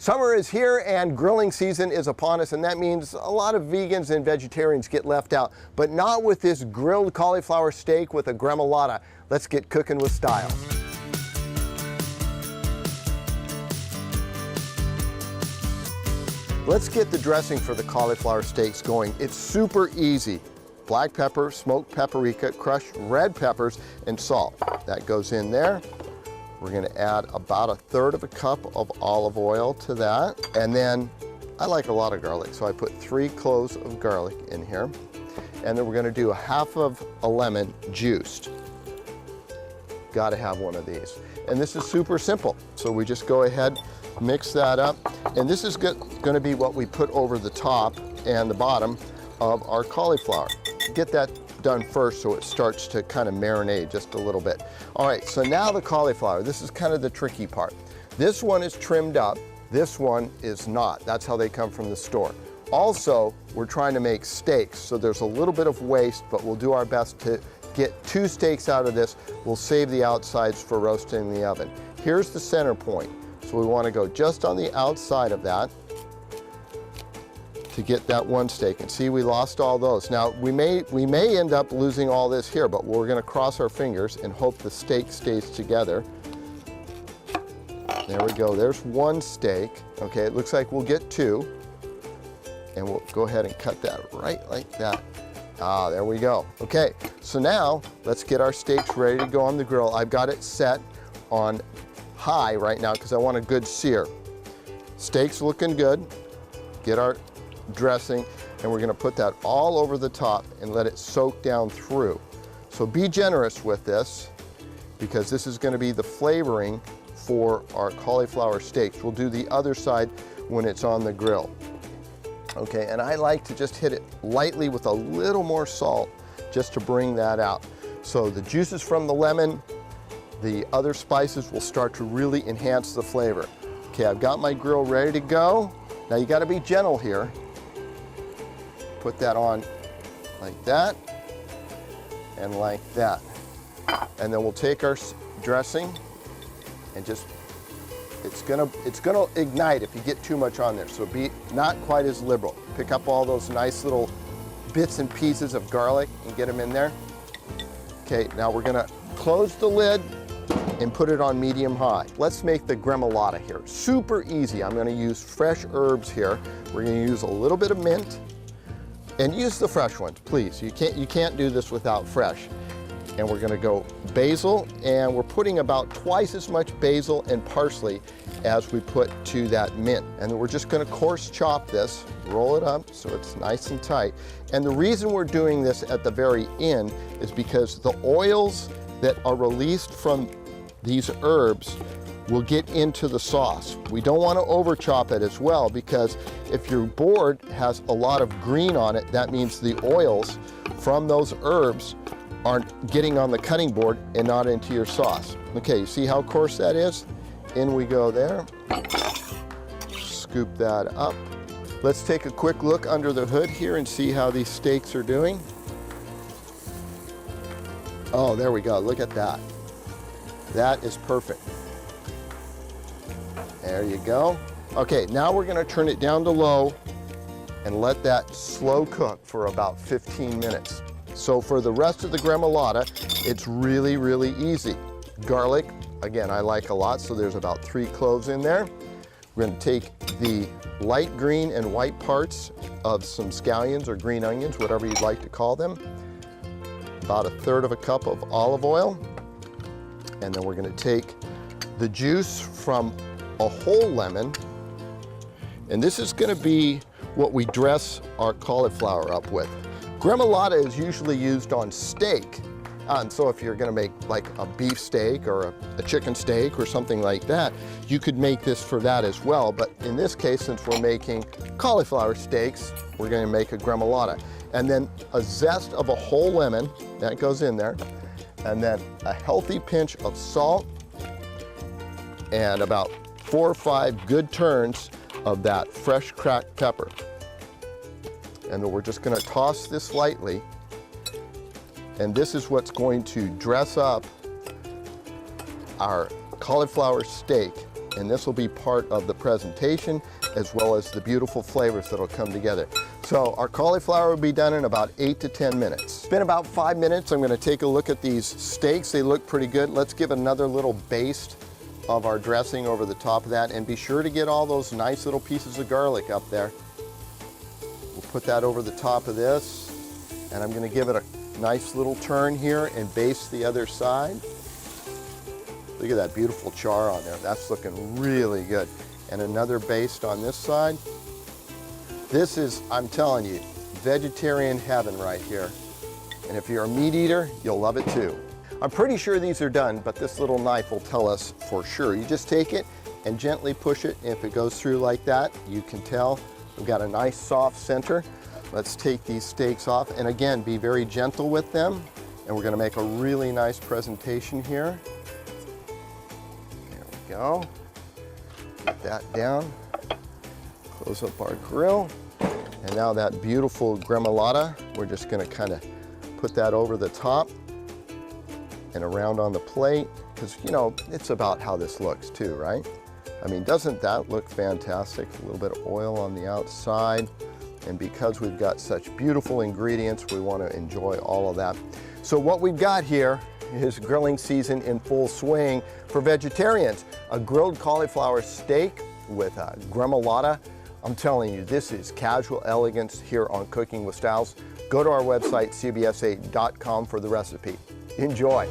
Summer is here and grilling season is upon us, and that means a lot of vegans and vegetarians get left out, but not with this grilled cauliflower steak with a Gremolata. Let's get cooking with style. Let's get the dressing for the cauliflower steaks going. It's super easy. Black pepper, smoked paprika, crushed red peppers, and salt. That goes in there. We're gonna add about 1/3 of a cup of olive oil to that. And then I like a lot of garlic, so I put 3 cloves of garlic in here. And then we're gonna do 1/2 of a lemon juiced. Gotta have one of these. And this is super simple. So we just go ahead, mix that up. And this is gonna be what we put over the top and the bottom of our cauliflower. Get that done first so it starts to kind of marinate just a little bit. All right, so now the cauliflower, this is kind of the tricky part. This one is trimmed up, this one is not. That's how they come from the store. Also, we're trying to make steaks, so there's a little bit of waste, but we'll do our best to get 2 steaks out of this. We'll save the outsides for roasting in the oven. Here's the center point. So we want to go just on the outside of that to get that 1 steak. And see, we lost all those. Now, we may end up losing all this here, but we're gonna cross our fingers and hope the steak stays together. There we go, there's 1 steak. Okay, it looks like we'll get 2. And we'll go ahead and cut that right like that. Ah, there we go. Okay, so now let's get our steaks ready to go on the grill. I've got it set on high right now because I want a good sear. Steak's looking good. Get our dressing, and we're gonna put that all over the top and let it soak down through. So be generous with this because this is gonna be the flavoring for our cauliflower steaks. We'll do the other side when it's on the grill. Okay, and I like to just hit it lightly with a little more salt just to bring that out. So the juices from the lemon, the other spices will start to really enhance the flavor. Okay, I've got my grill ready to go. Now you gotta be gentle here. Put that on like that and like that. And then we'll take our dressing and just, it's gonna ignite if you get too much on there, so be not quite as liberal. Pick up all those nice little bits and pieces of garlic and get them in there. Okay, now we're gonna close the lid and put it on medium high. Let's make the Gremolata here. Super easy. I'm gonna use fresh herbs here. We're gonna use a little bit of mint, and use the fresh ones, please. You can't do this without fresh. And we're gonna go basil, and we're putting about twice as much basil and parsley as we put to that mint. And then we're just gonna coarse chop this, roll it up so it's nice and tight. And the reason we're doing this at the very end is because the oils that are released from these herbs will get into the sauce. We don't want to over chop it as well, because if your board has a lot of green on it, that means the oils from those herbs aren't getting on the cutting board and not into your sauce. Okay, you see how coarse that is? In we go there. Scoop that up. Let's take a quick look under the hood here and see how these steaks are doing. Oh, there we go, look at that. That is perfect. There you go. Okay, now we're gonna turn it down to low and let that slow cook for about 15 minutes. So for the rest of the Gremolata, it's really, really easy. Garlic, again, I like a lot, so there's about 3 cloves in there. We're gonna take the light green and white parts of some scallions or green onions, whatever you'd like to call them. About 1/3 of a cup of olive oil. And then we're gonna take the juice from a whole lemon, and this is gonna be what we dress our cauliflower up with. Gremolata is usually used on steak, and so if you're gonna make like a beef steak or a chicken steak or something like that, you could make this for that as well. But in this case, since we're making cauliflower steaks, we're gonna make a Gremolata. And then a zest of a whole lemon, that goes in there, and then a healthy pinch of salt, and about 4 or 5 good turns of that fresh cracked pepper. And then we're just gonna toss this lightly, and this is what's going to dress up our cauliflower steak and this will be part of the presentation as well as the beautiful flavors that'll come together. So our cauliflower will be done in about 8 to 10 minutes. It's been about 5 minutes. I'm going to take a look at these steaks. They look pretty good. Let's give another little baste of our dressing over the top of that, and be sure to get all those nice little pieces of garlic up there. We'll put that over the top of this, and I'm going to give it a nice little turn here and baste the other side. Look at that beautiful char on there. That's looking really good. And another baste on this side. This is, I'm telling you, vegetarian heaven right here. And if you're a meat eater, you'll love it too. I'm pretty sure these are done, but this little knife will tell us for sure. You just take it and gently push it. If it goes through like that, you can tell we've got a nice soft center. Let's take these steaks off, and again, be very gentle with them. And we're gonna make a really nice presentation here. There we go. Get that down. Close up our grill. And now that beautiful Gremolata, we're just gonna kind of put that over the top and around on the plate, because you know, it's about how this looks too, right? I mean, doesn't that look fantastic? A little bit of oil on the outside, and because we've got such beautiful ingredients, we want to enjoy all of that. So what we've got here is grilling season in full swing for vegetarians. A grilled cauliflower steak with a Gremolata. I'm telling you, this is casual elegance here on Cooking with Styles. Go to our website, cbs8.com, for the recipe. Enjoy.